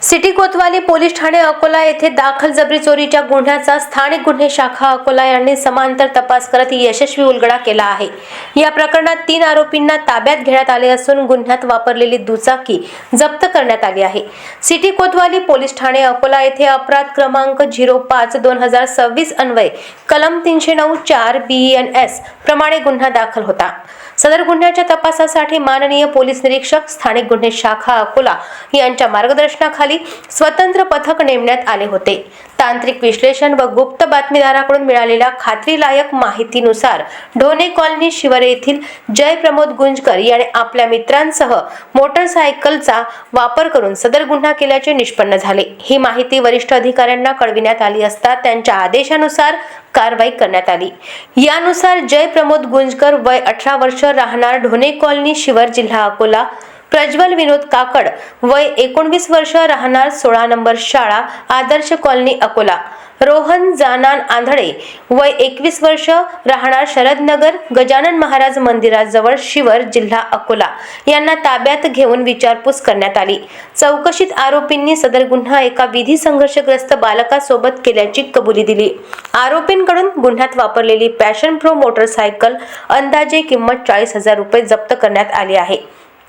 City कोतवाली police Thane Akola येथे दाखल जबरी चोरीच्या गुन्ह्याचा स्थानिक गुन्हे शाखा अकोला यांनी समांतर तपास करत यशस्वी उलगडा केला आहे। या प्रकरणात 3 आरोपींना ताब्यात घेण्यात आले असून गुन्ह्यात वापरलेली दुचाकी जप्त करण्यात आली आहे। सिटी कोतवाली पोलीस ठाणे अकोला येथे अपराध क्रमांक 05/2026 अन्वये कलम 309(4) BENS प्रमाणे गुन्हा दाखल होता। सदर गुन्ह्याच्या तपासासाठी माननीय पोलीस निरीक्षक स्थानिक गुन्हे शाखा अकोला यांच्या मार्गदर्शनाखाली स्वतंत्र पथक नेमण्यात आले होते। तांत्रिक विश्लेषण व गुप्त बातमीदाराकडून मिळालेल्या खात्रीलायक माहितीनुसार ढोणे कॉलनी शिवर येथील जय प्रमोद गुंजकर याने आपल्या मित्रांसह मोटरसायकलचा वापर करून सदर गुन्हा केल्याचे निष्पन्न झाले। ही माहिती वरिष्ठ अधिकाऱ्यांना कळविण्यात आली असता त्यांच्या आदेशानुसार कारवाई करण्यात आली। यानुसार जय प्रमोद गुंजकर वय 18 वर्ष राहणार ढोणे कॉलनी शिवर जिल्हा अकोला, प्रज्वल विनोद काकड वय 19 वर्ष राहणार 16 नंबर शाळा आदर्श कॉलनी अकोला, रोहन जानान आंधळे वय 21 वर्ष राहणार शरदनगर गजानन महाराज मंदिराजवळ शिवर जिल्हा अकोला यांना ताब्यात घेऊन विचारपूस करण्यात आली। चौकशीत आरोपींनी सदर गुन्हा एका विधी संघर्षग्रस्त बालकासोबत केल्याची कबुली दिली। आरोपींकडून गुन्ह्यात वापरलेली पॅशन प्रो मोटरसायकल अंदाजे किंमत 40,000 रुपये जप्त करण्यात आली आहे।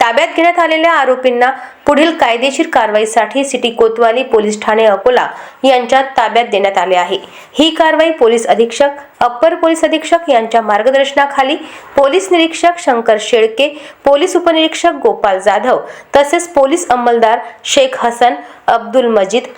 ताब्यात घेण्यात आलेल्या आरोपींना पुढील कायदेशीर कारवाईसाठी सिटी कोतवाली पोलीस ठाणे अकोला यांच्या ताब्यात देण्यात आले आहे। ही कारवाई पोलीस अधीक्षक, अप्पर पोलीस अधीक्षक यांच्या मार्गदर्शनाखाली पोलीस निरीक्षक शंकर शेळके, पोलीस उपनिरीक्षक गोपाल जाधव तसेच पोलीस अंमलदार शेख हसन, अब्दुल मजीद,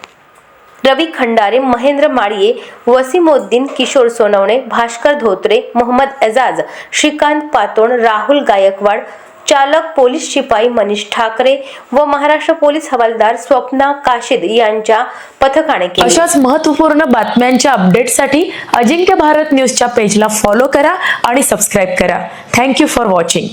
रवी खंडारे, महेंद्र माळिये, वसीमोद्दीन, किशोर सोनवणे, भास्कर धोत्रे, मोहम्मद एजाज, श्रीकांत पातोण, राहुल गायकवाड, चालक पोलीस शिपाई मनीष ठाकरे व महाराष्ट्र पोलीस हवालदार स्वप्ना काशिद यांच्या पथकाने केली। अशाच महत्त्वपूर्ण बातम्यांच्या अपडेटसाठी अजिंक्य भारत न्यूजच्या पेजला फॉलो करा आणि सबस्क्राइब करा। Thank you for watching.